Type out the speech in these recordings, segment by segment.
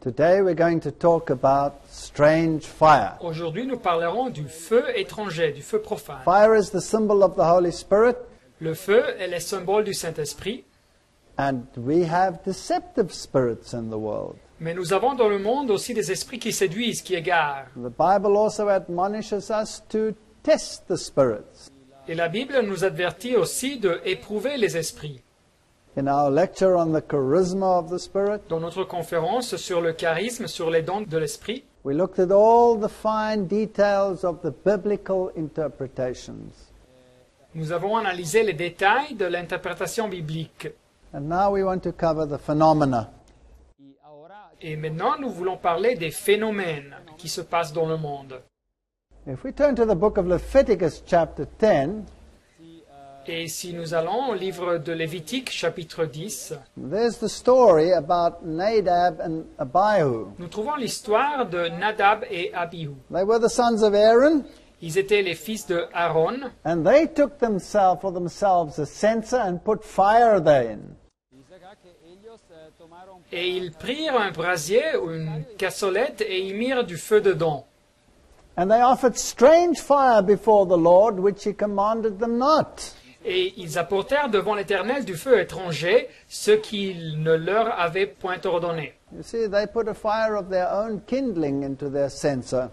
Today we're going to talk about strange fire. Aujourd'hui, nous parlerons du feu étranger, du feu profane. Fire is the symbol of the Holy Spirit, Le feu est le symbole du Saint-Esprit, and we have deceptive spirits in the world. mais nous avons dans le monde aussi des esprits qui séduisent, qui égarent. The Bible also admonishes us to test the spirits. Et la Bible nous avertit aussi d'éprouver les esprits. In our lecture on the charisma of the Spirit, Dans notre conférence sur le charisme, sur les dons de l'esprit, we looked at all the fine details of the biblical interpretations. nous avons analysé les détails de l'interprétation biblique. And now we want to cover the phenomena. Et maintenant, nous voulons parler des phénomènes qui se passent dans le monde. If we turn to the book of Leviticus chapter 10, Et si nous allons au livre de Lévitique, chapitre 10, there's the story about Nadab and Abihu. nous trouvons l'histoire de Nadab et Abihu. They were the sons of Aaron, Ils étaient les fils de Aaron, and they took for themselves a censer and put fire therein. et ils prirent un brasier ou une cassolette et y mirent du feu dedans. And they offered strange fire before the Lord, which he commanded them not. Et ils apportèrent devant l'Éternel du feu étranger, ce qu'il ne leur avait point ordonné. You see, they put a fire of their own kindling into their censer.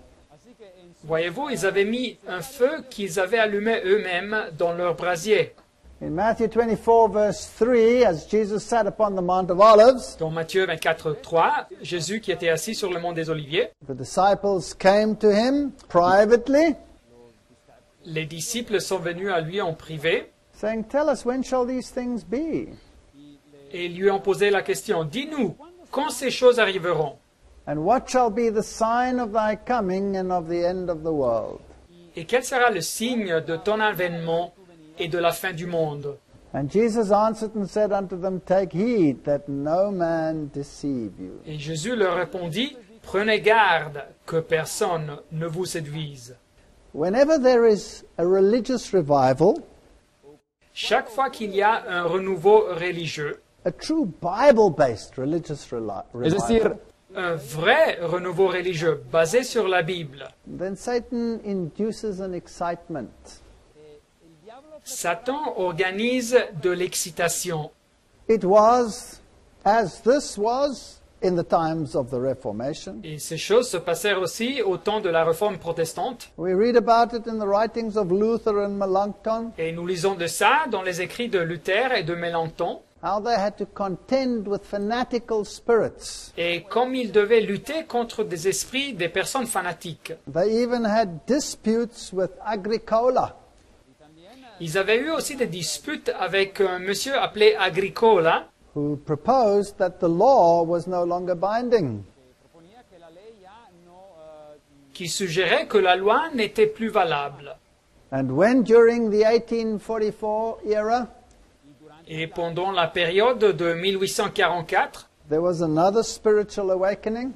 Voyez-vous, ils avaient mis un feu qu'ils avaient allumé eux-mêmes dans leur brasier. In Matthew 24, verse 3, as Jesus sat upon the Mount of Olives, Dans Matthieu 24, 3, Jésus qui était assis sur le mont des Oliviers, the disciples came to him privately, les disciples sont venus à lui en privé saying, "Tell us, when shall these things be? et lui ont posé la question, dis-nous, quand ces choses arriveront? And what shall be the sign of thy coming and of the end of the world?" Et quel sera le signe de ton avènement et de la fin du monde? And Jesus answered and said unto them, "Take heed that no man deceive you." Et Jésus leur répondit, prenez garde que personne ne vous séduise. Whenever there is a religious revival, Chaque fois qu'il y a un renouveau religieux, a true Bible-based religious revival, un vrai renouveau religieux basé sur la Bible, then Satan induces an excitement. Satan organise de l'excitation. It was, as this was in the times of the Reformation. Et ces choses se passèrent aussi au temps de la Réforme protestante. We read about it in the writings of Luther and Melanchthon, Et nous lisons de ça dans les écrits de Luther et de Mélenchon. how they had to contend with fanatical spirits. Et comme ils devaient lutter contre des esprits, des personnes fanatiques. They even had disputes with Agricola. Ils avaient eu aussi des disputes avec un monsieur appelé Agricola, who proposed that the law was no longer binding. qui suggérait que la loi n'était plus valable. And when during the 1844 era, Et pendant la période de 1844, there was another spiritual awakening,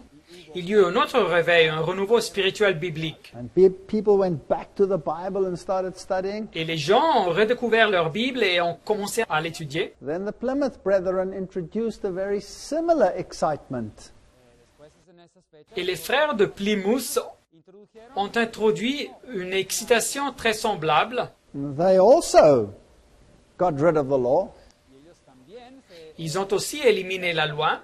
il y eut un autre réveil, un renouveau spirituel biblique. and people went back to the Bible and started studying, Et les gens ont redécouvert leur Bible et ont commencé à l'étudier. then the Plymouth Brethren introduced a very similar excitement. Et les frères de Plymouth ont introduit une excitation très semblable. They also got rid of the law, Ils ont aussi éliminé la loi.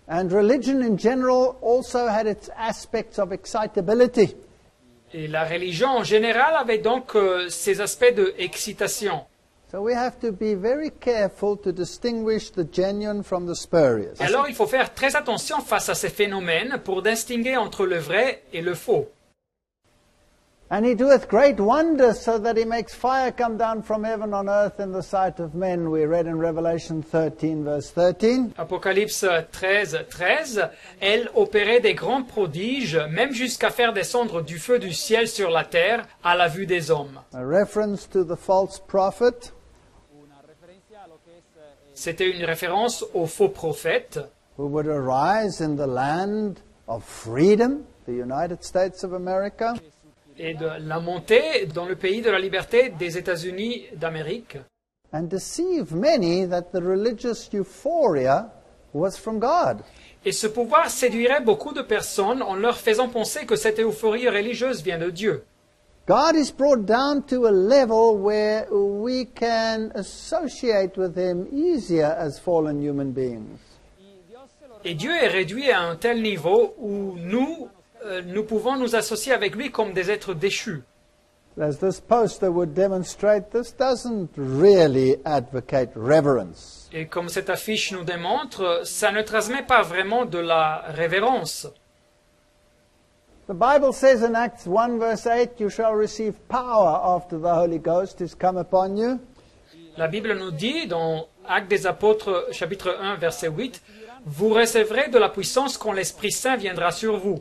and religion in general also had its aspects of excitability. Et la religion en général avait donc ces aspects de excitation. So we have to be very careful to distinguish the genuine from the spurious. Et alors il faut faire très attention face à ces phénomènes pour distinguer entre le vrai et le faux. And he doeth great wonders, so that he makes fire come down from heaven on earth in the sight of men. We read in Revelation 13, verse 13. Apocalypse 13, 13, elle opérait des grands prodiges, même jusqu'à faire descendre du feu du ciel sur la terre à la vue des hommes. A reference to the false prophet C'était une référence au faux prophète who would arise in the land of freedom, the United States of America, et de la montée dans le pays de la liberté des États-Unis d'Amérique and deceive many that the religious euphoria was from God. Et ce pouvoir séduirait beaucoup de personnes en leur faisant penser que cette euphorie religieuse vient de Dieu. God is brought down to a level where we can associate with Him easier as fallen human beings. Et Dieu est réduit à un tel niveau où nous pouvons nous associer avec lui comme des êtres déchus. As this poster would demonstrate, this doesn't really advocate reverence. Et comme cette affiche nous démontre, ça ne transmet pas vraiment de la révérence. The Bible says in Acts 1 verse 8, you shall receive power after the Holy Ghost is come upon you. La Bible nous dit dans Actes des Apôtres chapitre 1 verset 8, vous recevrez de la puissance quand l'Esprit Saint viendra sur vous.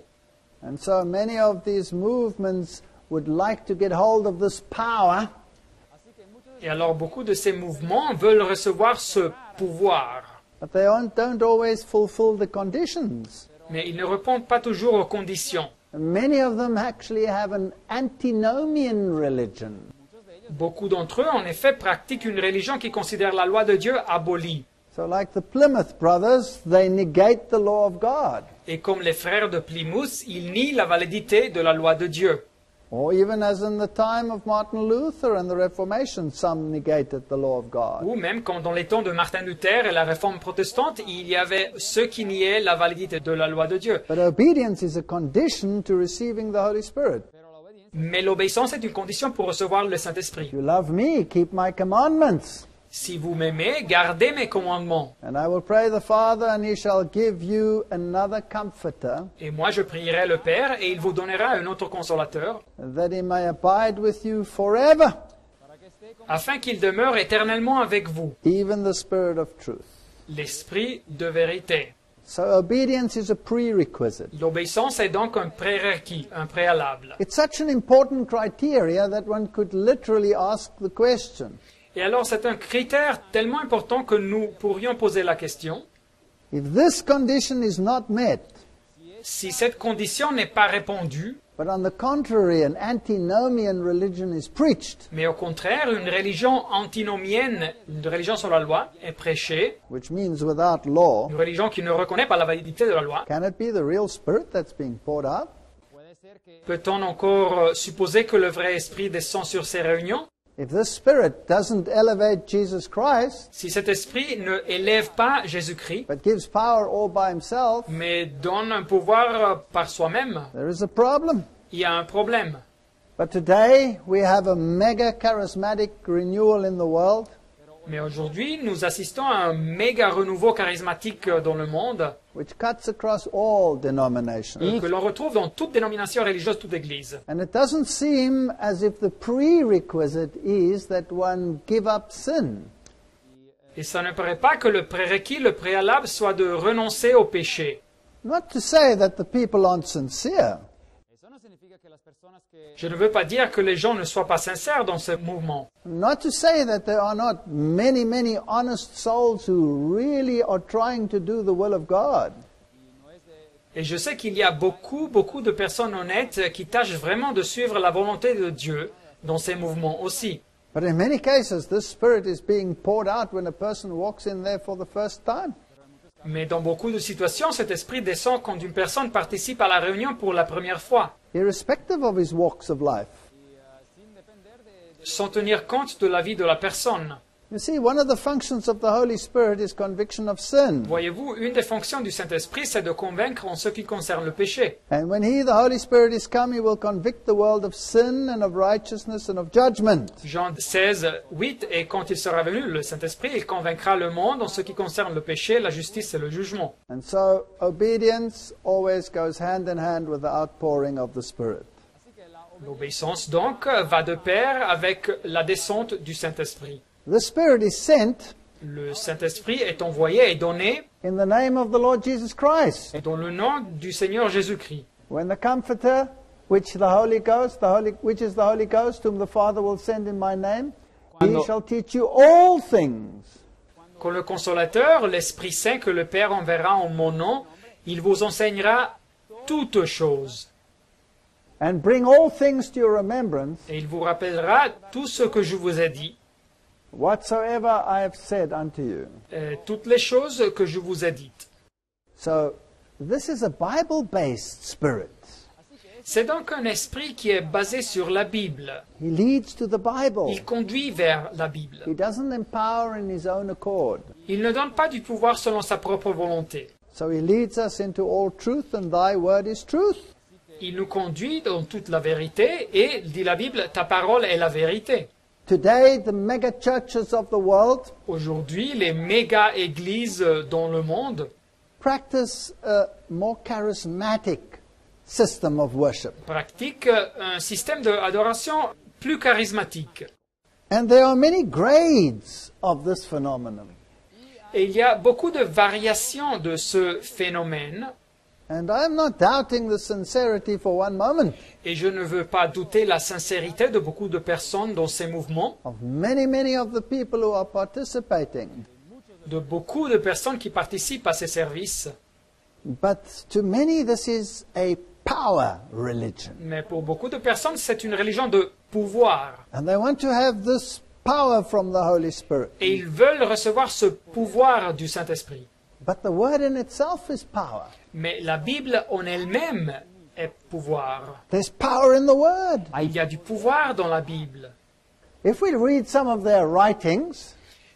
And so many of these movements would like to get hold of this power. Et alors beaucoup de ces mouvements veulent recevoir ce pouvoir. But they don't always fulfill the conditions. Mais ils ne répondent pas toujours aux conditions. Many of them actually have an antinomian religion. Beaucoup d'entre eux, en effet, pratiquent une religion qui considère la loi de Dieu abolie. So like the Plymouth Brothers, they negate the law of God. Et comme les frères de Plymouth, ils nient la validité de la loi de Dieu. Or even as in the time of Martin Luther and the Reformation, some negated the law of God. Ou même comme dans les temps de Martin Luther et la réforme protestante, il y avait ceux qui niaient la validité de la loi de Dieu. But obedience is a condition to receiving the Holy Spirit. Mais l'obéissance est une condition pour recevoir le Saint-Esprit. If you love me, keep my commandments. Si vous m'aimez, gardez mes commandements. And I will pray the Father, and he shall give you another comforter, Et moi je prierai le Père, et il vous donnera un autre consolateur, that he may abide with you forever, afin qu'il demeure éternellement avec vous, even the Spirit of truth. l'Esprit de vérité. So obedience is a prerequisite. L'obéissance est donc un prérequis, un préalable. It's such an important criteria that one could literally ask the question, Et alors c'est un critère tellement important que nous pourrions poser la question, if this condition is not met, si cette condition n'est pas répondue, but on the contrary, an antinomian religion is preached, mais au contraire, une religion antinomienne, une religion sur la loi, est prêchée, which means without law, une religion qui ne reconnaît pas la validité de la loi, can it be the real Spirit that's being poured out? peut-on encore supposer que le vrai esprit descend sur ces réunions? If this Spirit doesn't elevate Jesus Christ, Si cet esprit ne élève pas Jésus-Christ, but gives power all by himself, mais donne un pouvoir par soi-même, there is a problem. il y a un problème. But today we have a mega charismatic renewal in the world, Mais aujourd'hui, nous assistons à un méga renouveau charismatique dans le monde, which cuts across all denominations. que l'on retrouve dans toute dénomination religieuse, toute église. And it doesn't seem as if the prerequisite is that one give up sin. Et ça ne paraît pas que le prérequis, le préalable, soit de renoncer au péché. Not to say that the people aren't sincere, Je ne veux pas dire que les gens ne soient pas sincères dans ce mouvement. not to say that there are not many, many honest souls who really are trying to do the will of God. Et je sais qu'il y a beaucoup de personnes honnêtes qui tâchent vraiment de suivre la volonté de Dieu dans ces mouvements aussi. But in many cases, this Spirit is being poured out when a person walks in there for the first time. Mais dans beaucoup de situations, cet esprit descend quand une personne participe à la réunion pour la première fois, Irrespective of his walks of life. sans tenir compte de la vie de la personne. You see, one of the functions of the Holy Spirit is conviction of sin. Voyez-vous, une des fonctions du Saint-Esprit, c'est de convaincre en ce qui concerne le péché. And when he, the Holy Spirit, is come, he will convict the world of sin and of righteousness and of judgment. Jean 16, 8, et quand il sera venu, le Saint-Esprit, il convaincra le monde en ce qui concerne le péché, la justice et le jugement. And so obedience always goes hand in hand with the outpouring of the Spirit. L'obéissance, donc, va de pair avec la descente du Saint-Esprit. The Spirit is sent Le Saint-Esprit est envoyé et donné in the name of the Lord Jesus Christ. dans le nom du Seigneur Jésus-Christ. When the Comforter, which is the Holy Ghost, whom the Father will send in my name, he shall teach you all things. Quand le Consolateur, l'Esprit Saint que le Père enverra en mon nom, il vous enseignera toutes choses. And bring all things to your remembrance, Et il vous rappellera tout ce que je vous ai dit. whatsoever I have said unto you. Toutes les choses que je vous ai dites. So, this is a Bible-based spirit. C'est donc un esprit qui est basé sur la Bible. He leads to the Bible. Il conduit vers la Bible. He doesn't empower in his own accord. Il ne donne pas du pouvoir selon sa propre volonté. So he leads us into all truth, and thy word is truth. Il nous conduit dans toute la vérité et, dit la Bible, ta parole est la vérité. Today, the mega churches of the world Aujourd'hui, les méga-églises dans le monde practice a more charismatic system of worship. pratiquent un système d'adoration plus charismatique. And there are many grades of this phenomenon. Et il y a beaucoup de variations de ce phénomène. And I'm not doubting the sincerity for one moment Et je ne veux pas douter la sincérité de beaucoup de personnes dans ces mouvements, of many of the people who are participating. de beaucoup de personnes qui participent à ces services. But to many, this is a power religion. Mais pour beaucoup de personnes, c'est une religion de pouvoir. And they want to have this power from the Holy Spirit. Et ils veulent recevoir ce pouvoir du Saint-Esprit. But the word in itself is power. Mais la Bible en elle-même est pouvoir. There's power in the word. Il y a du pouvoir dans la Bible. If we read some of their writings,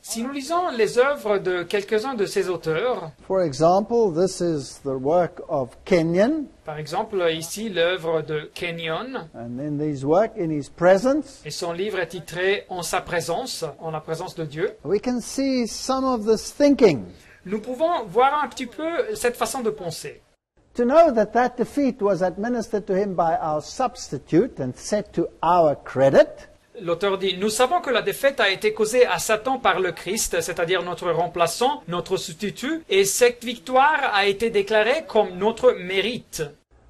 Si nous lisons les œuvres de quelques-uns de ces auteurs, for example, this is the work of Kenyon, par exemple ici l'œuvre de Kenyon, and in his work, in his presence, et son livre est titré En sa présence, en la présence de Dieu, we can see some of this thinking. nous pouvons voir un petit peu cette façon de penser. To know that that defeat was administered to him by our substitute and set to our credit, L'auteur dit, nous savons que la défaite a été causée à Satan par le Christ, c'est-à-dire notre remplaçant, notre substitut, et cette victoire a été déclarée comme notre mérite.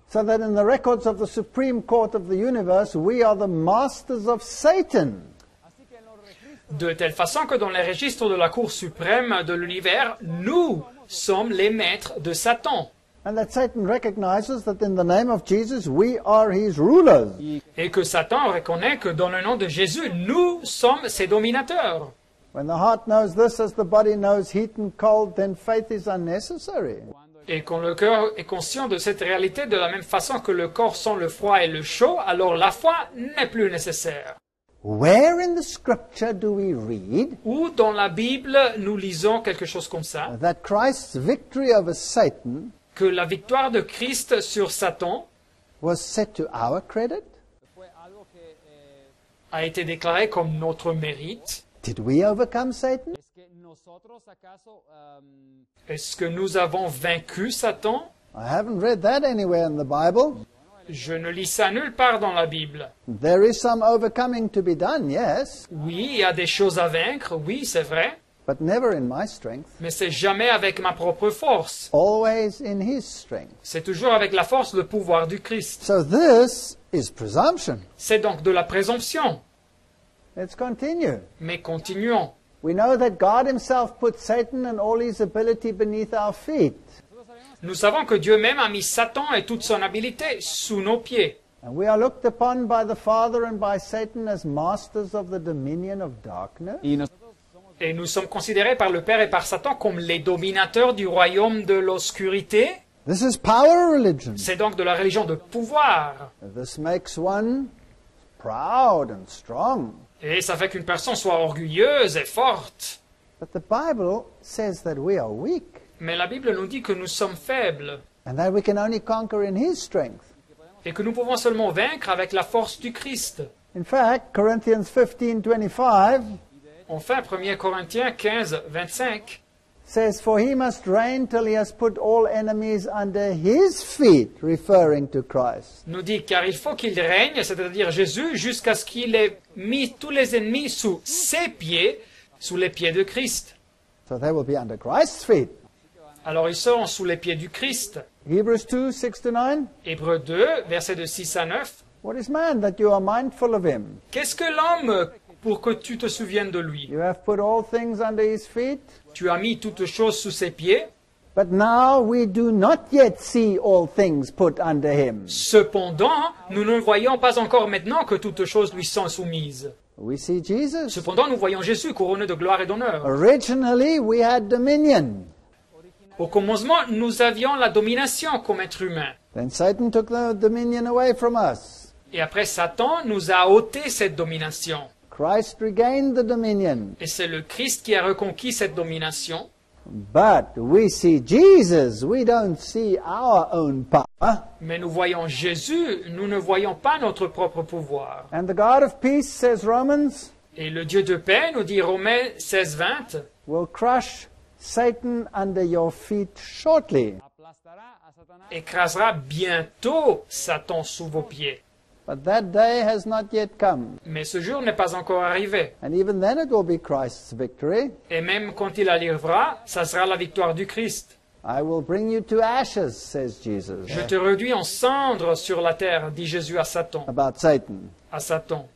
so that in the records of the Supreme Court of the universe, we are the masters of Satan. De telle façon que dans les registres de la Cour suprême de l'univers, nous sommes les maîtres de Satan. And that Satan recognizes that in the name of Jesus, we are his rulers. Et que Satan reconnaît que dans le nom de Jésus, nous sommes ses dominateurs. When the heart knows this as the body knows heat and cold, then faith is unnecessary. Et quand le cœur est conscient de cette réalité de la même façon que le corps sent le froid et le chaud, alors la foi n'est plus nécessaire. Where in the scripture do we read Ou dans la Bible, nous lisons quelque chose comme ça, that Christ's victory over Satan que la victoire de Christ sur Satan was set to our credit? a été déclarée comme notre mérite? Did we overcome Satan? Est-ce que nous avons vaincu Satan? I haven't read that anywhere in the Bible. Je ne lis ça nulle part dans la Bible. There is some overcoming to be done, yes, Oui, il y a des choses à vaincre, oui, c'est vrai, but never in my strength. mais c'est jamais avec ma propre force. Always in his strength. C'est toujours avec la force, le pouvoir du Christ. So this is presumption. C'est donc de la présomption. Let's continue. Mais continuons. We know that God himself put Satan and all his ability beneath our feet. Nous savons que Dieu même a mis Satan et toute son habileté sous nos pieds. And we are looked upon by the Father and by Satan as masters of the dominion of darkness. Et nous sommes considérés par le Père et par Satan comme les dominateurs du royaume de l'obscurité. This is power religion. C'est donc de la religion de pouvoir. This makes one proud and strong. Et ça fait qu'une personne soit orgueilleuse et forte. But the Bible says that we are weak Mais la Bible nous dit que nous sommes faibles and that we can only conquer in his strength. et que nous pouvons seulement vaincre avec la force du Christ. In fact, Corinthians 15:25 Enfin, 1 Corinthiens 15, 25 says, "For he must reign till he has put all enemies under his feet," referring to Christ. nous dit car il faut qu'il règne, c'est-à-dire Jésus, jusqu'à ce qu'il ait mis tous les ennemis sous ses pieds, sous les pieds de Christ. So they will be under Christ's feet. Alors ils seront sous les pieds du Christ. Hebrews 2:6-9. Hébreux 2, versets de 6 à 9. What is man that you are mindful of him? Qu'est-ce que l'homme pour que tu te souviennes de lui? You have put all things under his feet. Tu as mis toutes choses sous ses pieds. But now we do not yet see all things put under him. Cependant, nous ne voyons pas encore maintenant que toutes choses lui sont soumises. We see Jesus. Cependant, nous voyons Jésus couronné de gloire et d'honneur. Originally, we had dominion. Au commencement, nous avions la domination comme être humain. Then Satan took the dominion away from us. Et après, Satan nous a ôté cette domination. Christ regained the dominion. Et c'est le Christ qui a reconquis cette domination. But we see Jesus. We don't see our own power. Mais nous voyons Jésus, nous ne voyons pas notre propre pouvoir. And the God of peace, says Romans, Et le Dieu de paix, nous dit Romains 16:20, will crush Satan under your feet shortly. écrasera bientôt Satan sous vos pieds. But that day has not yet come. Mais ce jour n'est pas encore arrivé. And even then it will be Christ's victory. Et même quand il arrivera, ça sera la victoire du Christ. I will bring you to ashes, says Jesus, Je te réduis en cendres sur la terre, dit Jésus à Satan. about Satan. À Satan.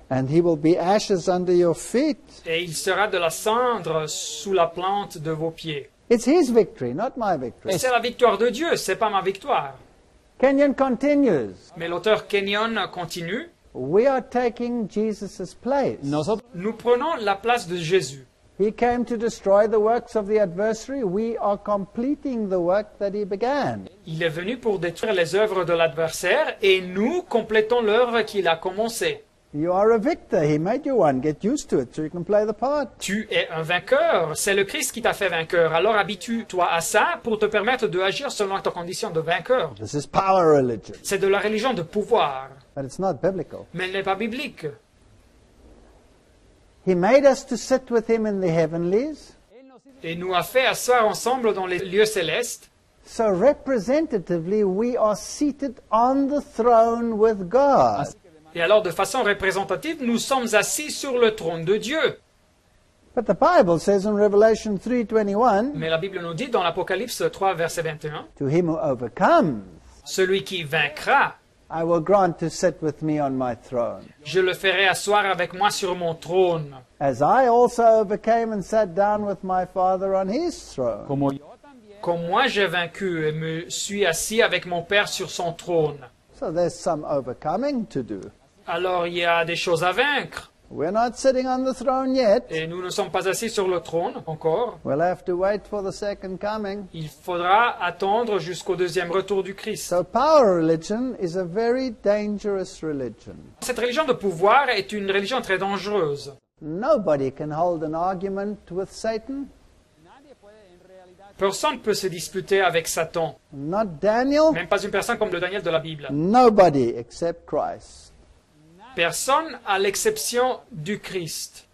And he will be ashes under your feet. Et il sera de la cendre sous la plante de vos pieds. It's his victory, not my victory. C'est la victoire de Dieu, c'est pas ma victoire. Kenyon continues. Mais l'auteur Kenyon continue. We are taking Jesus' place. Nous prenons la place de Jésus. He came to destroy the works of the adversary. We are completing the work that he began. Il est venu pour détruire les œuvres de l'adversaire et nous complétons l'œuvre qu'il a commencée. You are a victor. He made you one. Get used to it so you can play the part. Tu es un vainqueur, c'est le Christ qui t'a fait vainqueur. Alors habitue-toi à ça pour te permettre de agir selon ta condition de vainqueur. This is power religion. C'est de la religion de pouvoir, But it's not biblical. mais elle n'est pas biblique. He made us to sit with him in the heavenlies. Et nous a fait asseoir ensemble dans les lieux célestes. So representatively, we are seated on the throne with God. Et alors, de façon représentative, nous sommes assis sur le trône de Dieu. But the Bible says in Revelation 3:21, Mais la Bible nous dit dans l'Apocalypse 3, verset 21, to him who overcomes, celui qui vaincra, I will grant to sit with me on my throne. je le ferai asseoir avec moi sur mon trône, As I also overcame and sat down with my Father on his throne. comme moi j'ai vaincu et me suis assis avec mon Père sur son trône. So there's some overcoming to do. Alors il y a des choses à vaincre. We're not sitting on the throne yet. Et nous ne sommes pas assis sur le trône encore. We'll have to wait for the second coming. Il faudra attendre jusqu'au deuxième retour du Christ. So power religion is a very dangerous religion. Cette religion de pouvoir est une religion très dangereuse. Nobody can hold an argument with Satan. Personne ne peut se disputer avec Satan. Not Daniel. Même pas une personne comme le Daniel de la Bible. Nobody except Christ. Personne à l'exception du Christ.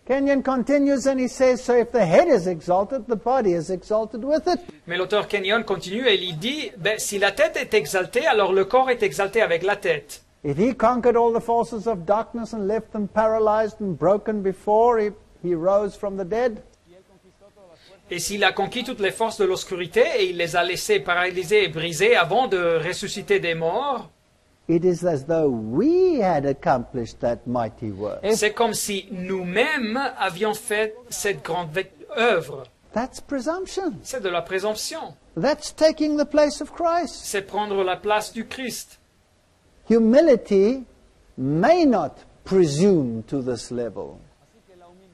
Kenyon continues and he says, so if the head is exalted, the body is exalted with it. Mais l'auteur Kenyon continue et il dit, si la tête est exaltée, alors le corps est exalté avec la tête. If he conquered all the forces of darkness and left them paralyzed and broken before he rose from the dead, Et s'il a conquis toutes les forces de l'obscurité et il les a laissés paralysés et brisés avant de ressusciter des morts, it is as though we had accomplished that mighty work. c'est comme si nous-mêmes avions fait cette grande œuvre. That's presumption. C'est de la présomption. That's taking the place of Christ. C'est prendre la place du Christ. Humility may not presume to this level.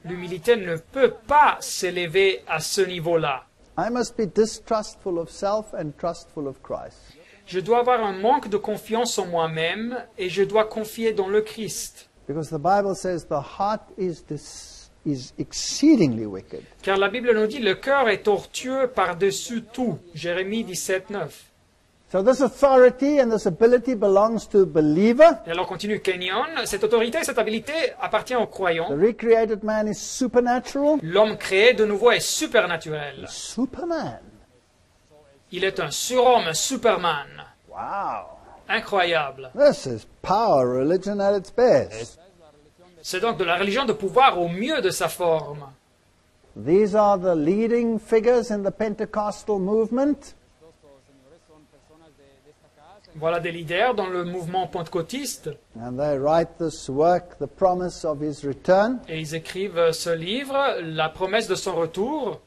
L'humilité ne peut pas s'élever à ce niveau-là. I must be distrustful of self and trustful of Christ. Je dois avoir un manque de confiance en moi-même et je dois confier dans le Christ. Because the Bible says the heart is exceedingly wicked. Car la Bible nous dit le cœur est tortueux par-dessus tout. Jérémie 17, 9. So this authority and this ability belongs to the believer. Et alors continue Kenyon, cette autorité et cette habilité appartient aux The croyants. recreated man is supernatural. L'homme créé de nouveau est supernaturel. Superman. Il est un surhomme, un superman. Wow. Incroyable. This is power religion at its best. C'est donc de la religion de pouvoir au mieux de sa forme. These are the leading figures in the Pentecostal movement. Voilà des leaders dans le mouvement pentecôtiste. And they write this work, the promise of his return. Et ils écrivent ce livre, La promesse de son retour.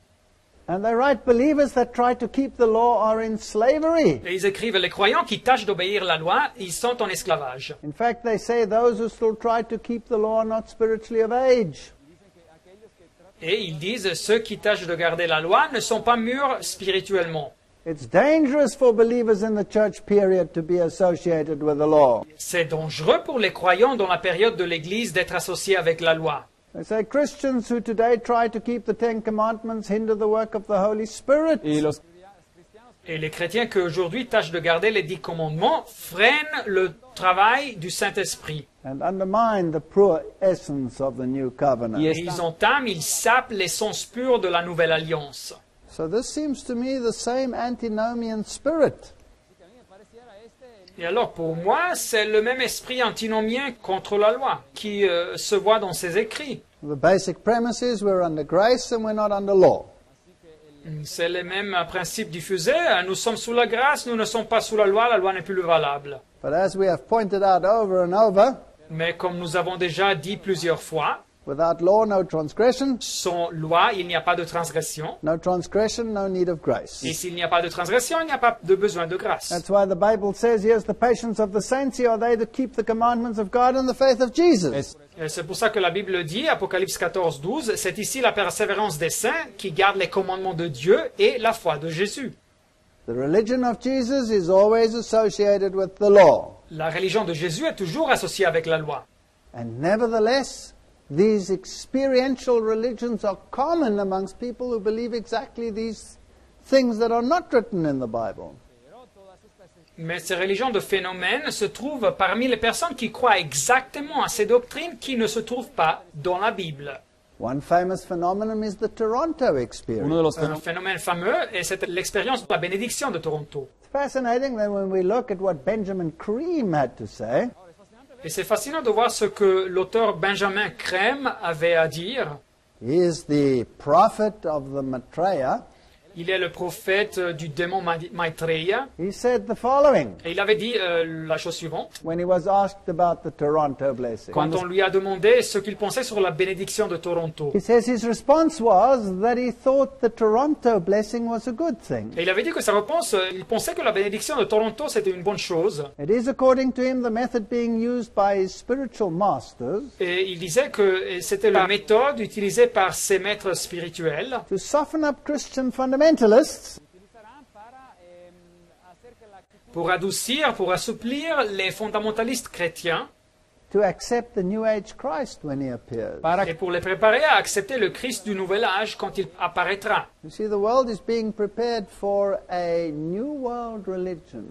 And they write, believers that try to keep the law are in slavery. Et ils écrivent, les croyants qui tâchent d'obéir la loi, ils sont en esclavage. In fact, they say those who still try to keep the law are not spiritually of age. Et ils disent, ceux qui tâchent de garder la loi ne sont pas mûrs spirituellement. It's dangerous for believers in the church period to be associated with the law. C'est dangereux pour les croyants dans la période de l'Église d'être associés avec la loi. They say Christians who today try to keep the Ten Commandments hinder the work of the Holy Spirit. Et les chrétiens qui aujourd'hui tâchent de garder les 10 commandements freinent le travail du Saint-Esprit. And undermine the pure essence of the new covenant. Et ils entament, ils sapent l'essence pure de la nouvelle alliance. So this seems to me the same antinomian spirit. Et alors pour moi, c'est le même esprit antinomien contre la loi qui se voit dans ses écrits. The basic premise is we're under grace and we're not under law. C'est le même principe diffusé. Nous sommes sous la grâce, nous ne sommes pas sous la loi n'est plus valable. But as we have pointed out over and over, Mais comme nous avons déjà dit plusieurs fois, without law, no transgression. sans loi, il n'y a pas de transgression. No transgression, no need of grace. Et s'il n'y a pas de transgression, il n'y a pas de besoin de grâce. That's why the Bible says, here's the patience of the saints, here are they that keep the commandments of God and the faith of Jesus. Et c'est pour ça que la Bible dit, Apocalypse 14, 12, c'est ici la persévérance des saints qui gardent les commandements de Dieu et la foi de Jésus. The religion of Jesus is always associated with the law. La religion de Jésus est toujours associée avec la loi. And nevertheless, these experiential religions are common amongst people who believe exactly these things that are not written in the Bible. Mais ces religions de phénomènes se trouvent parmi les personnes qui croient exactement à ces doctrines qui ne se trouvent pas dans la Bible. One famous phenomenon is the Toronto experience. Un phénomène fameux, et c'est l'expérience de la bénédiction de Toronto. It's fascinating that when we look at what Benjamin Cream had to say, Et c'est fascinant de voir ce que l'auteur Benjamin Crème avait à dire. he is the prophet of the Maitreya. Il est le prophète du démon Maitreya. He said the following Et il avait dit la chose suivante. when he was asked about the Toronto blessing. Quand on lui a demandé ce qu'il pensait sur la bénédiction de Toronto. He says his response was that he thought the Toronto blessing was a good thing. Et il avait dit que sa réponse, il pensait que la bénédiction de Toronto c'était une bonne chose. It is, according to him, the method being used by his spiritual masters Et il disait que c'était la méthode utilisée par ses maîtres spirituels to soften up Christian fundamentalists pour adoucir, pour assouplir les fondamentalistes chrétiens to accept the New Age Christ when he appears. et pour les préparer à accepter le Christ du Nouvel Âge quand il apparaîtra. You see, the world is being prepared for a new world religion.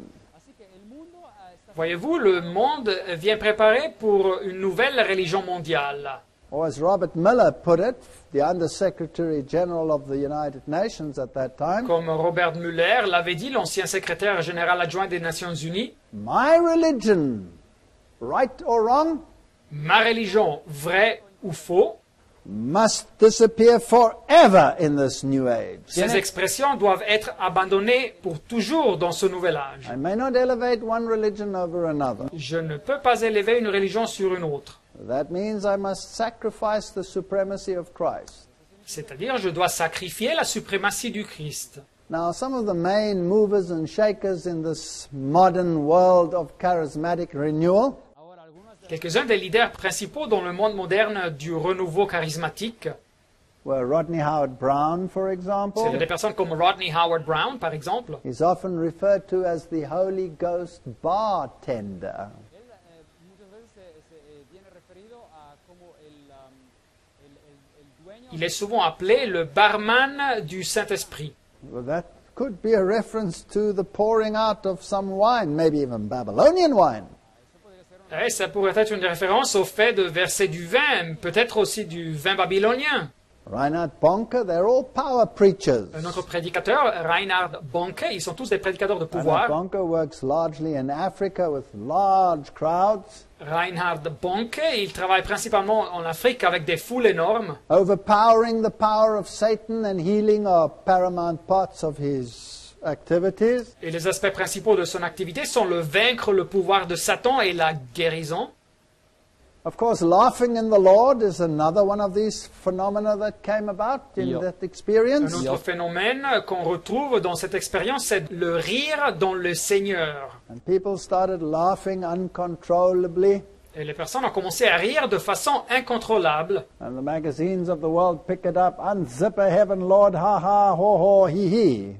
Voyez-vous, le monde vient préparer pour une nouvelle religion mondiale. Or as Robert Miller put it, the Under-Secretary General of the United Nations at that time, Comme Robert Muller l'avait dit, l'ancien secrétaire général adjoint des Nations Unies, my religion, right or wrong, ma religion, vrai ou faux, must disappear forever in this new age. ces expressions doivent être abandonnées pour toujours dans ce nouvel âge. I may not elevate one religion over another. Je ne peux pas élever une religion sur une autre. That means I must sacrifice the supremacy of Christ. C'est-à-dire, je dois sacrifier la suprématie du Christ. Now, some of the main movers and shakers in this modern world of charismatic renewal Quelques-uns des leaders principaux dans le monde moderne du renouveau charismatique, were Rodney Howard Brown, for c'est example. des personnes comme Rodney Howard Brown, par exemple. He's often referred to as the Holy Ghost bartender. Il est souvent appelé le barman du Saint-Esprit. Well, that could be a reference to the pouring out of some wine, maybe even Babylonian wine. Et ça pourrait être une référence au fait de verser du vin, peut-être aussi du vin babylonien. Reinhard Bonke, they're all power preachers. Notre prédicateur, Reinhard Bonke, ils sont tous des prédicateurs de Reinhard pouvoir. Bonke works largely in Africa with large crowds, Reinhard Bonke, il travaille principalement en Afrique avec des foules énormes. overpowering the power of Satan and healing are paramount parts of his activities. Et les aspects principaux de son activité sont le vaincre le pouvoir de Satan et la guérison. Of course, laughing in the Lord is another one of these phenomena that came about in Yep. that Un experience. autre phénomène qu'on retrouve dans cette expérience, c'est le rire dans le Seigneur. And people started laughing uncontrollably, Et les personnes ont commencé à rire de façon incontrôlable. and the magazines of the world pick it up. Unzip a heaven, Lord, ha ha, ho ho, he he.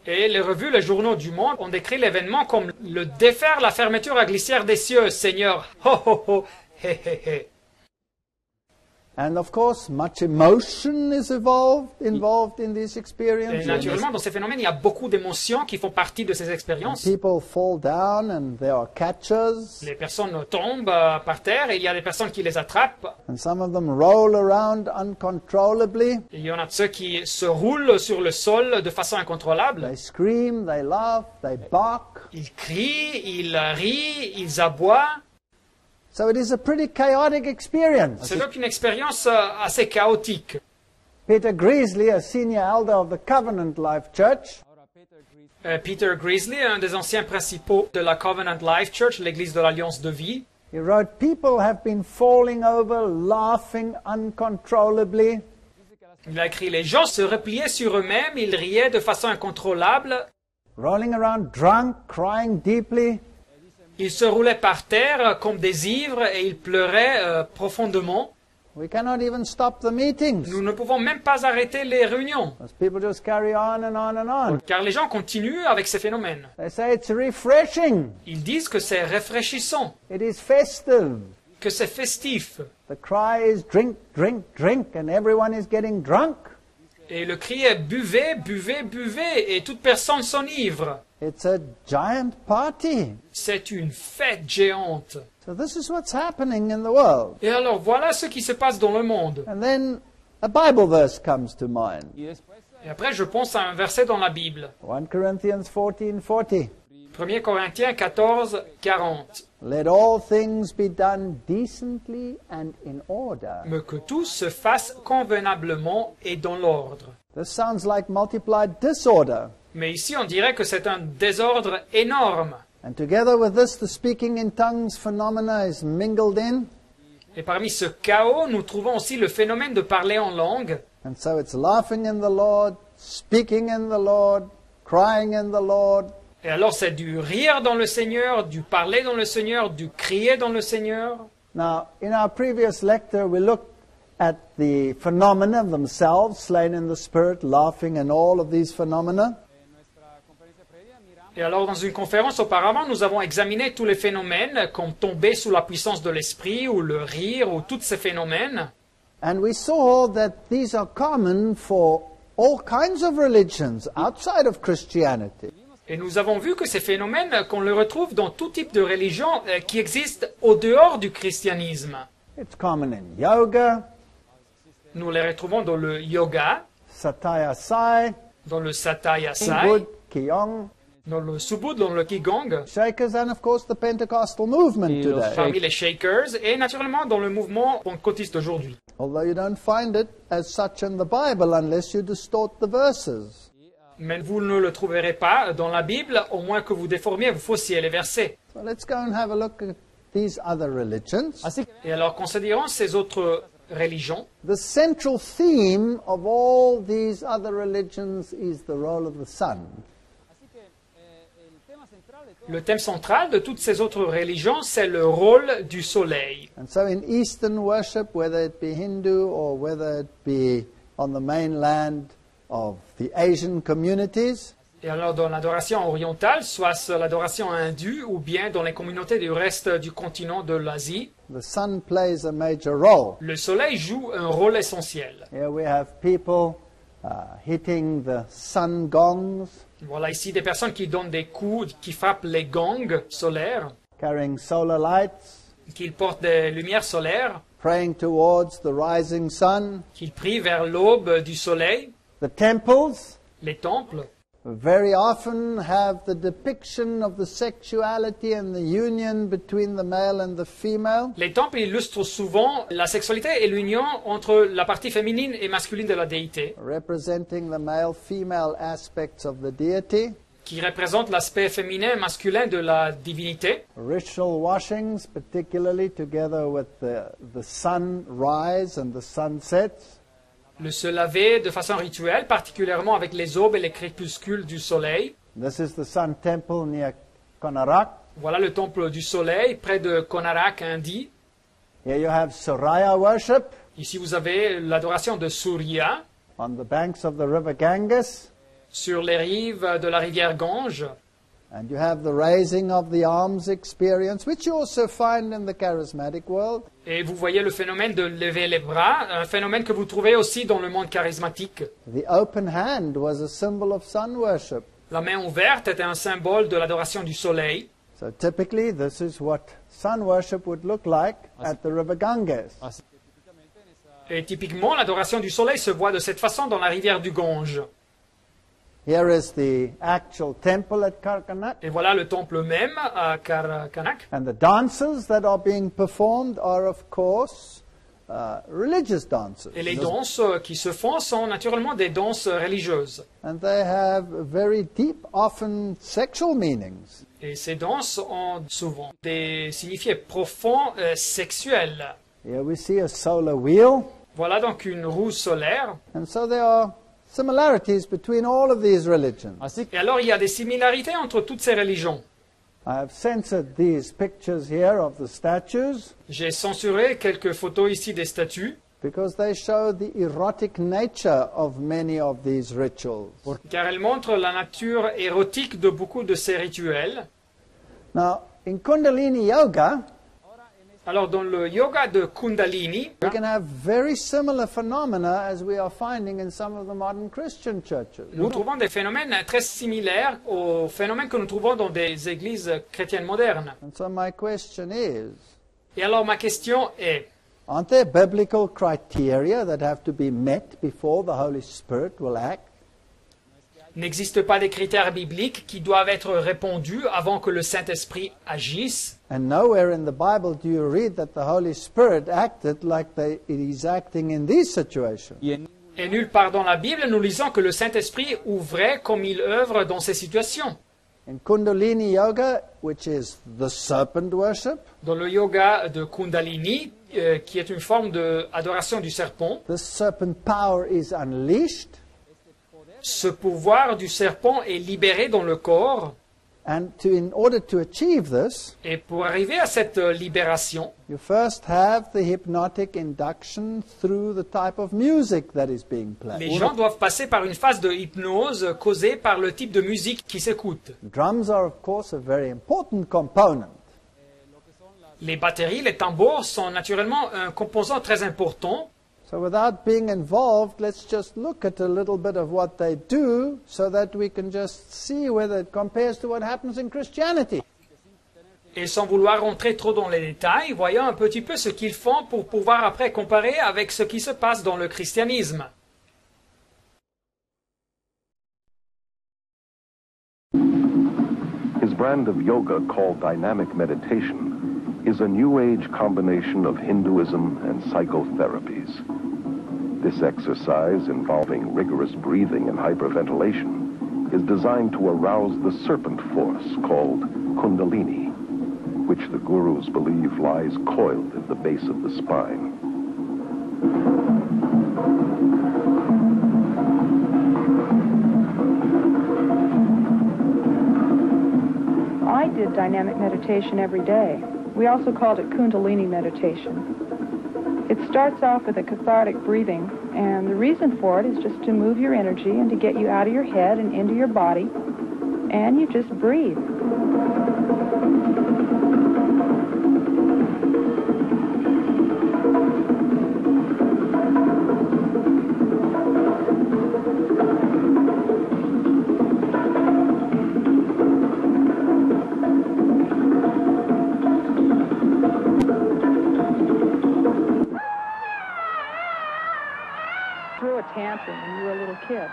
Et les revues, les journaux du monde ont décrit l'événement comme le défaire la fermeture à glissière des cieux, Seigneur. Ho ho ho, hé hé hé. And of course, much emotion is involved in these Et experiences. naturellement, dans ces phénomènes, il y a beaucoup d'émotions qui font partie de ces expériences. People fall down and there are catchers, Les personnes tombent par terre et il y a des personnes qui les attrapent. and some of them roll around uncontrollably. Il y en a de ceux qui se roulent sur le sol de façon incontrôlable. They scream, they laugh, they bark. Ils crient, ils rient, ils aboient. So it is a pretty chaotic experience. C'est donc une expérience assez chaotique. Peter Greasley, a senior elder of the Covenant Life Church, Peter Greasley, un des anciens principaux de la Covenant Life Church, l'église de l'Alliance de vie, he wrote, "People have been falling over, laughing uncontrollably. il a écrit « Les gens se repliaient sur eux-mêmes, ils riaient de façon incontrôlable, Rolling around drunk, crying deeply. ils se roulaient par terre comme des ivres et ils pleuraient profondément. We cannot even stop the meetings. Nous ne pouvons même pas arrêter les réunions, As people just carry on and on and on. car les gens continuent avec ces phénomènes. They say it's refreshing. Ils disent que c'est rafraîchissant, It is festive. que c'est festif. The cry is drink, drink, drink, and everyone is getting drunk. Et le cri est buvez, buvez, buvez, et toute personne s'enivre. It's a giant party. C'est une fête géante. So this is what's happening in the world. Et alors voilà ce qui se passe dans le monde. And then a Bible verse comes to mind. Et après je pense à un verset dans la Bible. 1 Corinthians 14:40. 1 Corinthiens 14, 40. Let all things be done decently and in order. Mais que tout se fasse convenablement et dans l'ordre. This sounds like multiplied disorder. Mais ici on dirait que c'est un désordre énorme. And together with this, the speaking in tongues phenomena is mingled in. Et parmi ce chaos, nous trouvons aussi le phénomène de parler en langue. And so it's laughing in the Lord, speaking in the Lord, crying in the Lord. Et alors c'est du rire dans le Seigneur, du parler dans le Seigneur, du crier dans le Seigneur. Now, in our previous lecture, we looked at the phenomena themselves, slain in the spirit, laughing, and all of these phenomena. Et alors dans une conférence auparavant, nous avons examiné tous les phénomènes comme tomber sous la puissance de l'esprit ou le rire ou tous ces phénomènes. And we saw that these are common for all kinds of religions outside of Christianity. Et nous avons vu que ces phénomènes, qu'on les retrouve dans tout type de religion qui existe au dehors du christianisme. It's common in yoga, Nous les retrouvons dans le yoga, Satya Sai, dans le satya sai, Bud, Qigong, dans le subud, dans le qigong, Shakers, and of course the Pentecostal movement today. parmi les shakers et naturellement dans le mouvement pentecôtiste d'aujourd'hui. Although you don't find it as such in the Bible unless you distort the verses. Mais vous ne le trouverez pas dans la Bible, au moins que vous déformiez, vous faussiez les versets. So let's go and have a look at these other religions. Et alors considérons ces autres religions. The central theme of all these other religions is the role of the sun. Le thème central de toutes ces autres religions, c'est le rôle du soleil. And so in Eastern worship, whether it be Hindu or whether it be on the mainland of the Asian communities, Et alors dans l'adoration orientale, soit l'adoration hindoue ou bien dans les communautés du reste du continent de l'Asie, the sun plays a major role. le soleil joue un rôle essentiel. Here we have people hitting the sun gongs, Voilà ici des personnes qui donnent des coups, qui frappent les gongs solaires, carrying solar lights, qui portent des lumières solaires, praying towards the rising sun. qui prient vers l'aube du soleil. The temples Les temples, very often have the depiction of the sexuality and the union between the male and the female. les temples illustrent souvent la sexualité et l'union entre la partie féminine et masculine de la déité, Representing the male-female aspects of the deity. qui représente l'aspect féminin et masculin de la divinité. Ritual washings, particularly together with the sunrise and the sunsets. Le se laver de façon rituelle, particulièrement avec les aubes et les crépuscules du soleil. This is the Sun Temple near Konarak. Voilà le temple du soleil près de Konarak, Indie. Here you have Surya worship Ici, vous avez l'adoration de Surya on the banks of the river Ganges. sur les rives de la rivière Gange. And you have the raising of the arms experience, which you also find in the charismatic world. Et vous voyez le phénomène de lever les bras, un phénomène que vous trouvez aussi dans le monde charismatique. The open hand was a symbol of sun worship. La main ouverte était un symbole de l'adoration du soleil. So typically, this is what sun worship would look like at the river Ganges. Et typiquement, l'adoration du soleil se voit de cette façon dans la rivière du Gange. Here is the actual temple at Karkanak. Et voilà le temple même à Karkanak. And the dances that are being performed are, of course, religious dances. Et les danses qui se font sont naturellement des danses religieuses. And they have very deep, often sexual meanings. Et ces danses ont souvent des signifiés profonds sexuels. Here we see a solar wheel. Voilà donc une roue solaire. And so there are similarities between all of these religions. Et alors il y a des similarités entre toutes ces religions. I have censored these pictures here of the statues J'ai censuré quelques photos ici des statues, because they show the erotic nature of many of these rituals. car elles montrent la nature érotique de beaucoup de ces rituels. Now, in Kundalini Yoga, Alors dans le yoga de Kundalini, we can have very similar phenomena as we are finding in some of the modern Christian churches. nous trouvons des phénomènes très similaires aux phénomènes que nous trouvons dans des églises chrétiennes modernes. And so my question is, Et alors ma question est, aren't there biblical criteria that have to be met before the Holy Spirit will act? n'existe pas des critères bibliques qui doivent être répondus avant que le Saint-Esprit agisse? And nowhere in the Bible do you read that the Holy Spirit acted like he's acting in these situations. Et nulle part dans la Bible, nous lisons que le Saint-Esprit ouvrait comme il œuvre dans ces situations. In Kundalini Yoga, which is the serpent worship, Dans le yoga de Kundalini, qui est une forme d'adoration du serpent, the serpent power is unleashed, ce pouvoir du serpent est libéré dans le corps. and in order to achieve this, Et pour arriver à cette libération, you first have the hypnotic induction through the type of music that is being les played. gens doivent passer par une phase de hypnose causée par le type de musique qui s'écoute. Drums are, of course, a very important component. Les batteries, les tambours sont naturellement un composant très important. So without being involved, let's just look at a little bit of what they do so that we can just see whether it compares to what happens in Christianity. Et sans vouloir rentrer trop dans les détails, voyons un petit peu ce qu'ils font pour pouvoir après comparer avec ce qui se passe dans le christianisme. His brand of yoga, called dynamic meditation, is a New Age combination of Hinduism and psychotherapies. This exercise, involving rigorous breathing and hyperventilation, is designed to arouse the serpent force called Kundalini, which the gurus believe lies coiled at the base of the spine. I did dynamic meditation every day. We also called it Kundalini meditation. It starts off with a cathartic breathing, and the reason for it is just to move your energy and to get you out of your head and into your body, and you just breathe. Threw a tantrum when you were a little kid.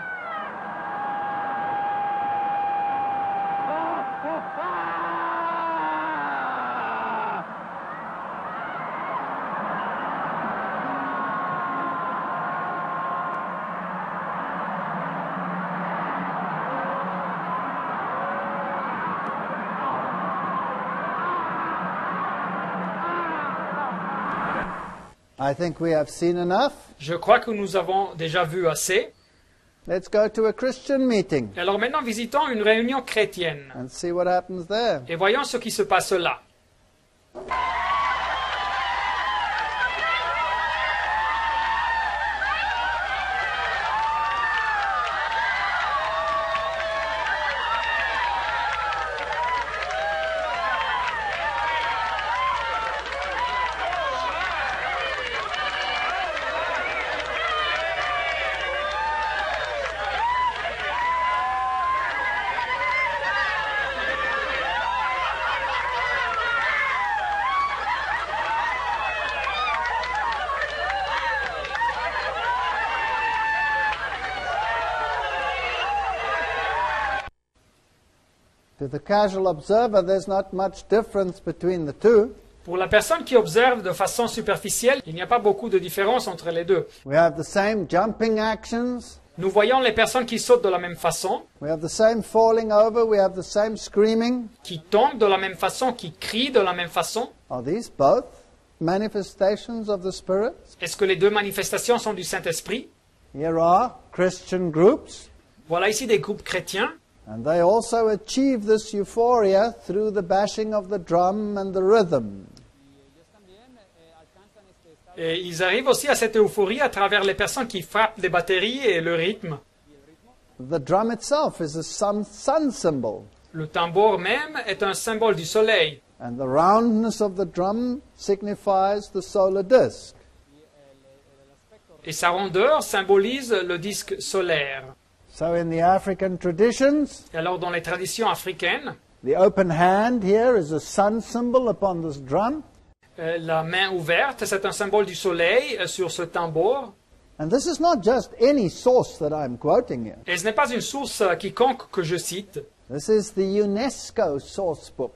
I think we have seen enough. Je crois que nous avons déjà vu assez. Let's go to a Christian meeting Alors maintenant, visitons une réunion chrétienne and see what happens there. et voyons ce qui se passe là. To the casual observer, there's not much difference between the two. Pour la personne qui observe de façon superficielle, il n'y a pas beaucoup de différence entre les deux. We have the same jumping actions. Nous voyons les personnes qui sautent de la même façon, We have the same falling over. We have the same screaming. qui tombent de la même façon, qui crient de la même façon. Are these both manifestations of the Spirit? Est-ce que les deux manifestations sont du Saint-Esprit? Here are Christian groups, Voilà ici des groupes chrétiens. and they also achieve this euphoria through the bashing of the drum and the rhythm. Et ils arrivent aussi à cette euphorie à travers les personnes qui frappent des batteries et le rythme. The drum itself is a sun symbol, Le tambour même est un symbole du soleil. and the roundness of the drum signifies the solar disk. Et sa rondeur symbolise le disque solaire. So in the African traditions, Et alors dans les traditions africaines, the open hand here is a sun symbol upon this drum. la main ouverte, c'est un symbole du soleil sur ce tambour. And this is not just any source that I'm quoting here. Et ce n'est pas une source quiconque que je cite. This is the UNESCO source book.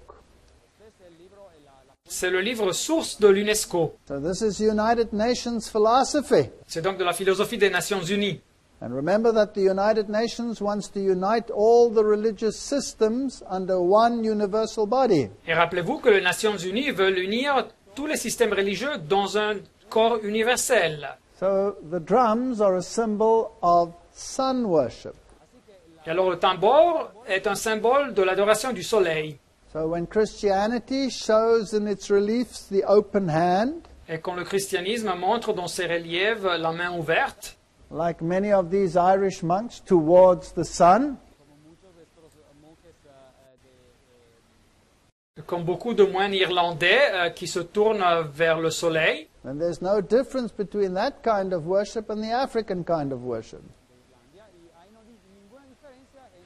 C'est le livre source de l'UNESCO. So this is United Nations philosophy. C'est donc de la philosophie des Nations Unies. And remember that the United Nations wants to unite all the religious systems under one universal body. Et rappelez-vous que les Nations Unies veulent unir tous les systèmes religieux dans un corps universel. So the drums are a symbol of sun worship. Et alors le tambour est un symbole de l'adoration du soleil. So when Christianity shows in its reliefs the open hand, Et quand le christianisme montre dans ses reliefs la main ouverte, like many of these Irish monks, towards the sun, comme beaucoup de moines irlandais qui se tournent vers le soleil, then there's no difference between that kind of worship and the African kind of worship.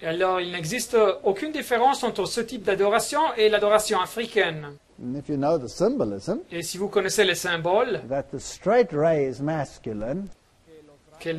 et alors il n'existe aucune différence entre ce type d'adoration et l'adoration africaine. And if you know the symbolism, Et si vous connaissez les symboles, that the straight ray is masculine que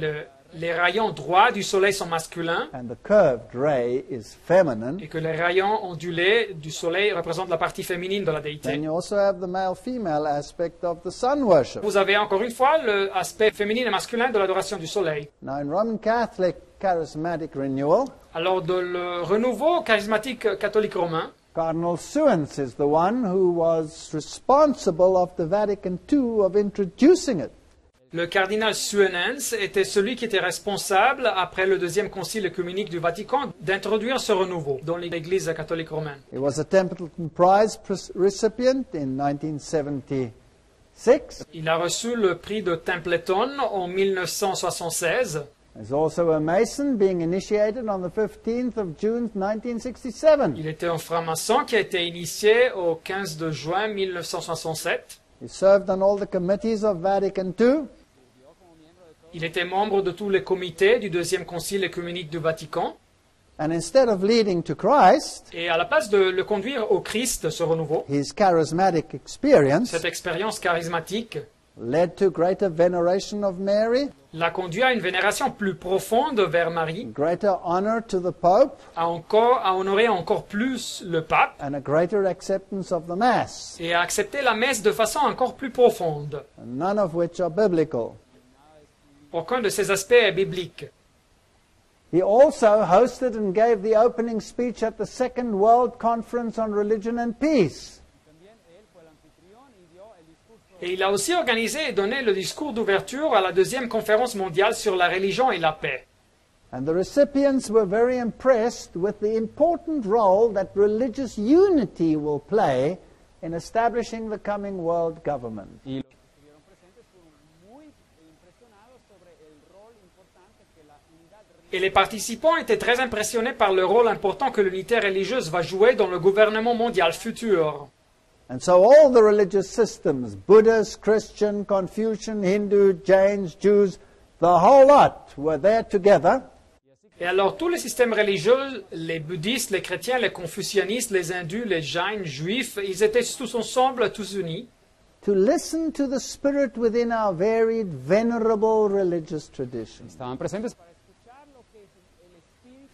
les rayons droits du soleil sont masculins and the curved ray is feminine, et que les rayons ondulés du soleil représentent la partie féminine de la then déité. you also have the male-female aspect of the sun worship. Vous avez encore une fois l'aspect féminin et masculin de l'adoration du soleil. Now in Roman Catholic charismatic renewal, Alors de le renouveau charismatique catholique romain, Cardinal Suens is the one who was responsible of the Vatican II of introducing it. le cardinal Suenens était celui qui était responsable, après le deuxième concile œcuménique du Vatican, d'introduire ce renouveau dans l'Église catholique romaine. He was a Templeton Prize recipient in 1976. Il a reçu le prix de Templeton en 1976. He's also a Mason, being initiated on the 15th of June 1967. Il était un franc-maçon qui a été initié au 15 de juin 1967. He served on all the committees of Vatican II. Il était membre de tous les comités du deuxième concile œcuménique du Vatican. And instead of leading to Christ, Et à la place de le conduire au Christ, ce renouveau, his charismatic experience cette expérience charismatique led to greater veneration of Mary, l'a conduit à une vénération plus profonde vers Marie, greater honor to the Pope, à honorer encore plus le pape and a greater acceptance of the Mass, et à accepter la messe de façon encore plus profonde. none of which are biblical. Aucun de ces aspects est biblique. He also hosted and gave the opening speech at the Second World Conference on Religion and Peace. Et il a aussi organisé et donné le discours d'ouverture à la deuxième conférence mondiale sur la religion et la paix. And the recipients were very impressed with the important role that religious unity will play in establishing the coming world government. Y Et les participants étaient très impressionnés par le rôle important que l'unité religieuse va jouer dans le gouvernement mondial futur. And so all the religious systems, Buddhist, Christian, Confucian, Hindu, Jains, Jews, the whole lot were there together. Et alors tous les systèmes religieux, les bouddhistes, les chrétiens, les confucianistes, les hindus, les jains, juifs, ils étaient tous ensemble, tous unis, To listen to the spirit within our varied, venerable religious traditions. estaban presentes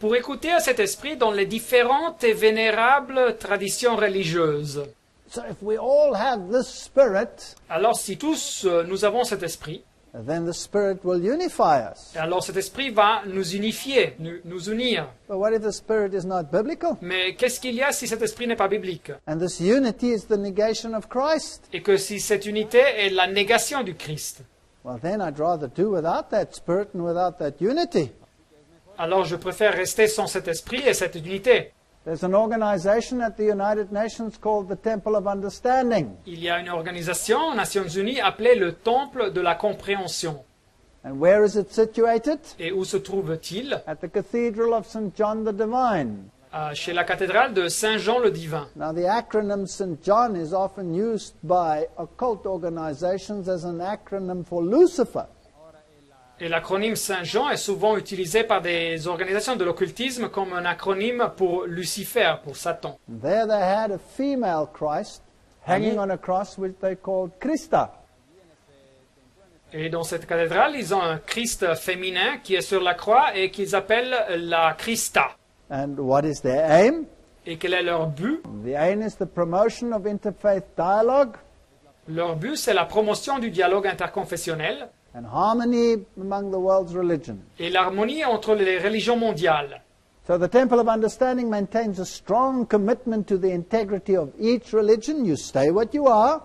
pour écouter à cet esprit dans les différentes et vénérables traditions religieuses. So if we all have this spirit, Alors si tous nous avons cet esprit, then the spirit will unify us. alors cet esprit va nous unifier, nous unir. But what if the spirit is not biblical? Mais qu'est-ce qu'il y a si cet esprit n'est pas biblique? And this unity is the negation of Christ? Et que si cette unité est la négation du Christ? Well, then I'd rather do without that spirit and without that unity. Alors je préfère rester sans cet esprit et cette unité. There's an organization at the United Nations called the Temple of Understanding. Il y a une organisation aux Nations Unies appelée le Temple de la Compréhension. And where is it situated? Et où se trouve-t-il? At the Cathedral of St. John the Divine. Chez la cathédrale de Saint-Jean le Divin. Now, the acronym St. John is often used by occult organizations as an acronym for Lucifer. Et l'acronyme Saint-Jean est souvent utilisé par des organisations de l'occultisme comme un acronyme pour Lucifer, pour Satan. And there they had a female Christ hanging on a cross which they called Christa. Et dans cette cathédrale, ils ont un Christ féminin qui est sur la croix et qu'ils appellent la Christa. And what is their aim? Et quel est leur but? The aim is the promotion of interfaith dialogue Leur but, c'est la promotion du dialogue interconfessionnel and harmony among the world's religions. et l'harmonie entre les religions mondiales. So the Temple of Understanding maintains a strong commitment to the integrity of each religion. You stay what you are.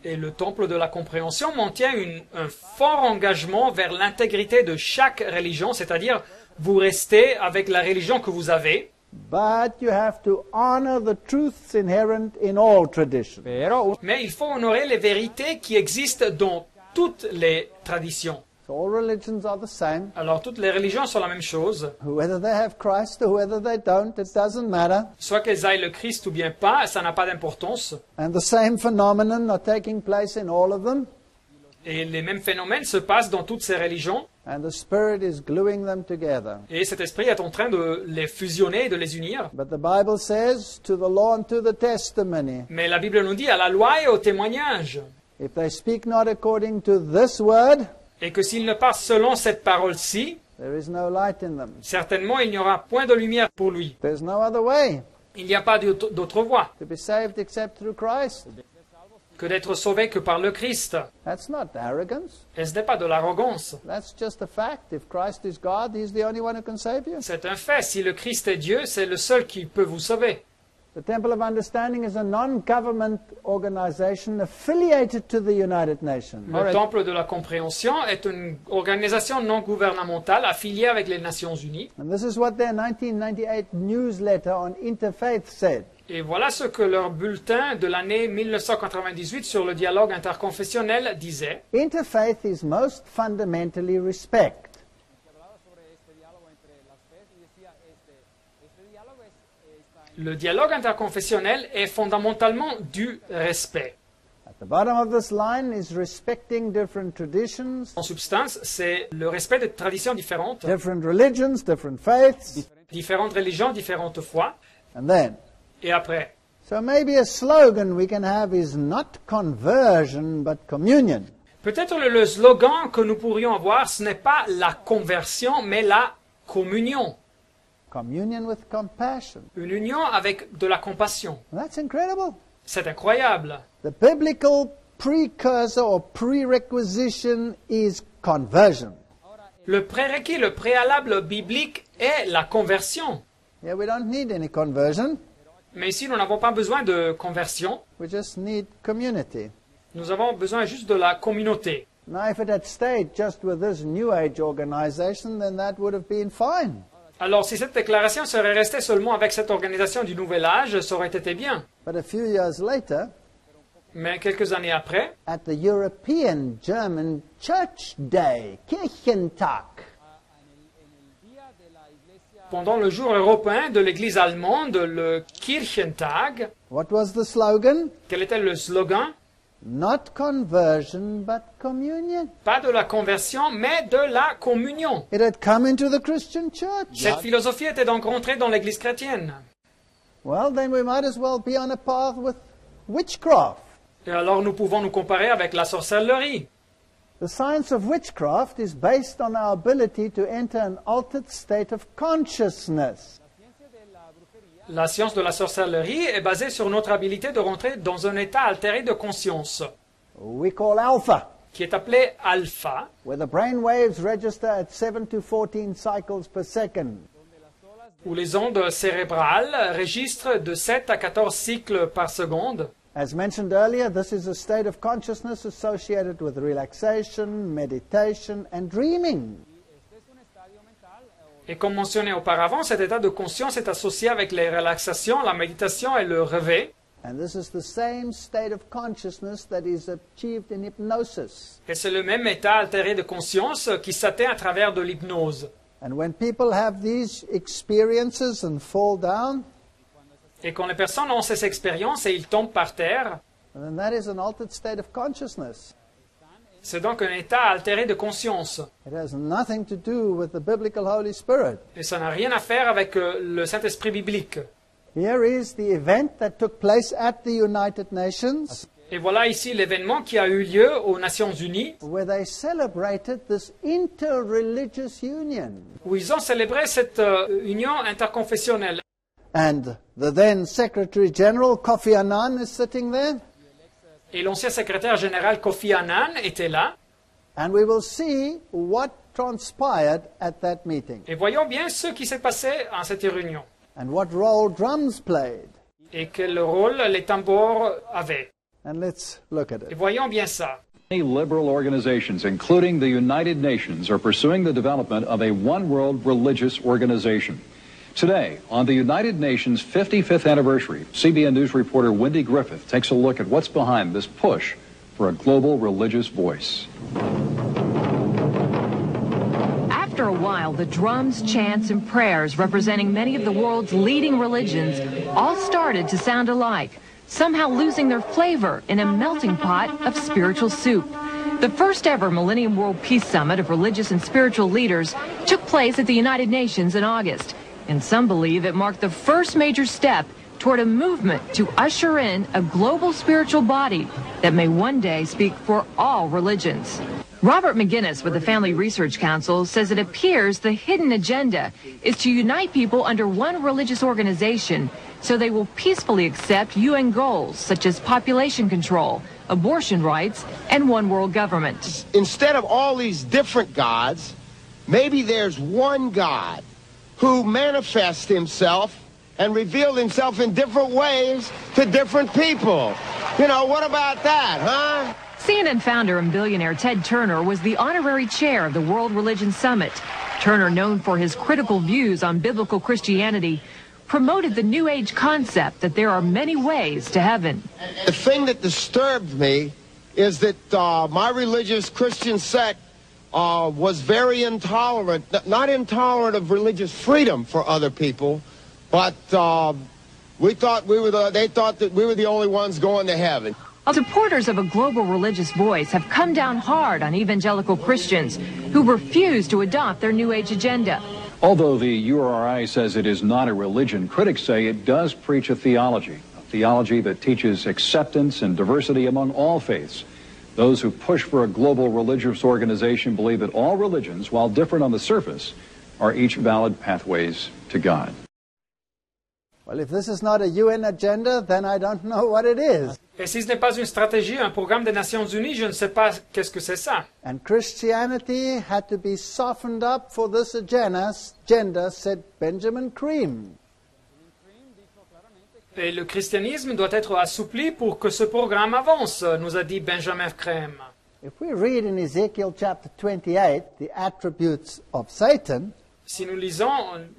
Et le Temple de la Compréhension maintient un fort engagement vers l'intégrité de chaque religion, c'est-à-dire vous restez avec la religion que vous avez, But you have to honor the truths inherent in all traditions. pero mais il faut honorer les vérités qui existent dans toutes les traditions. So all religions are the same. Alors toutes les religions sont la même chose, Whether they have Christ or whether they don't, it doesn't matter. soit qu'elles aillent le Christ ou bien pas, ça n'a pas d'importance. And the same phenomenon are taking place in all of them. Et les mêmes phénomènes se passent dans toutes ces religions, And the Spirit is gluing them together. et cet esprit est en train de les fusionner et de les unir. But the Bible says, to the law and to the testimony, Mais la Bible nous dit à la loi et au témoignage, if they speak not according to this word, et que s'ils ne parlent selon cette parole-ci, there is no light in them. certainement il n'y aura point de lumière pour lui. There's no other way Il n'y a pas d'autre voie to be saved except through Christ. que d'être sauvé que par le Christ. That's not arrogance. Et ce n'est pas de l'arrogance. That's just a fact. If Christ is God, He's the only one who can save you. C'est un fait. Si le Christ est Dieu, c'est le seul qui peut vous sauver. The Temple of Understanding is a non-government organization affiliated to the United Nations. Le Temple de la Compréhension est une organisation non gouvernementale affiliée avec les Nations Unies. And this is what their 1998 newsletter on interfaith said. Et voilà ce que leur bulletin de l'année 1998 sur le dialogue interconfessionnel disait. Interfaith is most fundamentally respect. Le dialogue interconfessionnel est fondamentalement du respect. At the bottom of this line is respecting different traditions, En substance, c'est le respect des traditions différentes, different religions, different faiths, différentes religions, différentes foi. and then. Et après, So maybe a slogan we can have is not conversion but communion. peut-être le slogan que nous pourrions avoir, ce n'est pas la conversion, mais la communion. Communion with compassion. Une union avec de la compassion. And that's incredible. C'est incroyable. The biblical precursor or prerequisition is conversion. Le prérequis, le préalable biblique est la conversion. Yeah, we don't need any conversion. Mais ici, nous n'avons pas besoin de conversion. We just need community. Nous avons besoin juste de la communauté. Now, if it had stayed just with this New Age organization, then that would have been fine. Alors, si cette déclaration serait restée seulement avec cette organisation du Nouvel Âge, ça aurait été bien. But a few years later, Mais quelques années après, at the European German Church Day, Kirchentag, pendant le jour européen de l'Église allemande, le Kirchentag, what was the slogan? quel était le slogan? Not conversion, but communion. Pas de la conversion, mais de la communion. It had come into the Christian church. Cette philosophie était donc rentrée dans l'Église chrétienne. Well, then we might as well be on a path with witchcraft. Et alors nous pouvons nous comparer avec la sorcellerie. The science of witchcraft is based on our ability to enter an altered state of consciousness. La science de la sorcellerie est basée sur notre habilité de rentrer dans un état altéré de conscience, We call alpha, qui est appelé alpha, where the brain waves register at 7 to 14 cycles per second. où les ondes cérébrales registrent de 7 à 14 cycles par seconde. As mentioned earlier, this is a state of consciousness associated with relaxation, meditation, and dreaming. Et comme mentionné auparavant, cet état de conscience est associé avec les relaxations, la méditation et le réveil. And this is the same state of consciousness that is achieved in hypnosis. Et c'est le même état altéré de conscience qui s'atteint à travers de l'hypnose. And when people have these experiences and fall down, Et quand les personnes ont ces expériences et ils tombent par terre, then that is an altered state of consciousness. c'est donc un état altéré de conscience. It has nothing to do with the biblical Holy Spirit. Et ça n'a rien à faire avec le Saint-Esprit biblique. Here is the event that took place at the United Nations, Et voilà ici l'événement qui a eu lieu aux Nations Unies, where they celebrated this interreligious union. où ils ont célébré cette union interconfessionnelle. And the then Secretary General, Kofi Annan, is sitting there. Et l'ancien secrétaire général Kofi Annan était là. And we will see what transpired at that meeting Et voyons bien ce qui s'est passé à cette réunion. and what role drums played. Et quel rôle les tambours avaient. And let's look at Et it. voyons bien ça. Many liberal organizations, including the United Nations, are pursuing the development of a one-world religious organization. Today, on the United Nations' 55th anniversary, CBN News reporter Wendy Griffith takes a look at what's behind this push for a global religious voice. After a while, the drums, chants, and prayers representing many of the world's leading religions all started to sound alike, somehow losing their flavor in a melting pot of spiritual soup. The first ever Millennium World Peace Summit of religious and spiritual leaders took place at the United Nations in August, and some believe it marked the first major step toward a movement to usher in a global spiritual body that may one day speak for all religions. Robert McGinnis with the Family Research Council says it appears the hidden agenda is to unite people under one religious organization so they will peacefully accept UN goals such as population control, abortion rights, and one world government. Instead of all these different gods, maybe there's one God who manifests himself and revealed himself in different ways to different people. You know, what about that, huh? CNN founder and billionaire Ted Turner was the honorary chair of the World Religion Summit. Turner, known for his critical views on biblical Christianity, promoted the New Age concept that there are many ways to heaven. The thing that disturbed me is that my religious Christian sect was very intolerant, not intolerant of religious freedom for other people, but they thought that we were the only ones going to heaven. Supporters of a global religious voice have come down hard on evangelical Christians who refuse to adopt their New Age agenda. Although the URI says it is not a religion, critics say it does preach a theology that teaches acceptance and diversity among all faiths. Those who push for a global religious organization believe that all religions, while different on the surface, are each valid pathways to God. Well, if this is not a UN agenda, then I don't know what it is. Et si ce n'est pas une stratégie, un programme des Nations Unies, je ne sais pas qu'est-ce que c'est ça. And Christianity had to be softened up for this agenda, said Benjamin Creme. Et le christianisme doit être assoupli pour que ce programme avance, nous a dit Benjamin Crème. If we read in Ezekiel chapter 28 the attributes of Satan, Si nous lisons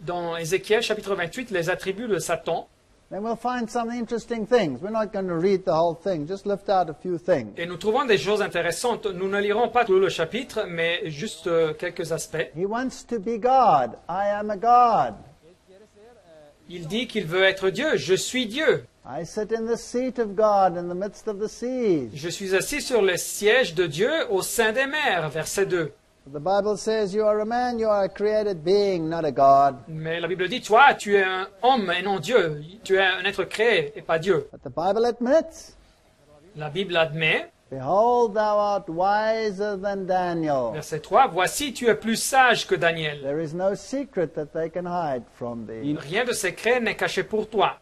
dans Ézéchiel chapitre 28 les attributs de Satan, then we'll find some interesting things. We're not going to read the whole thing, just lift out a few things. et nous trouvons des choses intéressantes, nous ne lirons pas tout le chapitre, mais juste quelques aspects. He wants to be God. I am a God. Il dit qu'il veut être Dieu, je suis Dieu. I sit in the seat of God in the midst of the seas. Je suis assis sur le siège de Dieu au sein des mers, verset 2. The Bible says you are a man, you are a created being, not a God. Mais la Bible dit, toi, tu es un homme et non Dieu. Tu es un être créé et pas Dieu. But the Bible admits, La Bible admet, behold, thou art wiser than Daniel. verset 3, voici, tu es plus sage que Daniel. There is no secret that they can hide from thee. Rien de secret n'est caché pour toi.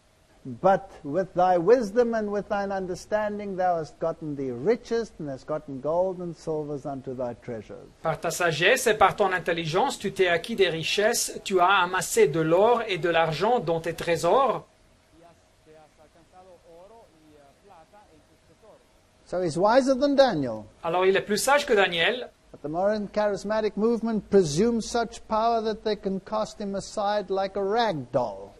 But with thy wisdom and with thine understanding thou hast gotten the richest, and hast gotten gold and silvers unto thy treasures. Par ta sagesse et par ton intelligence, tu t'es acquis des richesses, tu as amassé de l'or et de l'argent dans tes trésors. So he's wiser than Daniel. Alors il est plus sage que Daniel, But the modern charismatic movement presumes such power that they can cast him aside like a rag doll.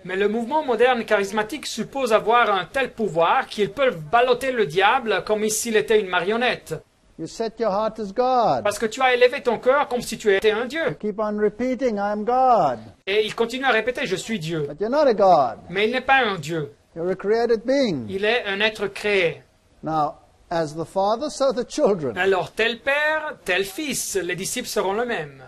mais le mouvement moderne charismatique suppose avoir un tel pouvoir qu'ils peuvent balloter le diable comme s'il était une marionnette. You set your heart as God. Parce que tu as élevé ton cœur comme si tu étais un Dieu. Keep on repeating, I am God. Et il continue à répéter, je suis Dieu. But you're not a God. Mais il n'est pas un Dieu. You're a created being. Il est un être créé. Now, as the Father, so the children. Alors tel père, tel fils, les disciples seront le même.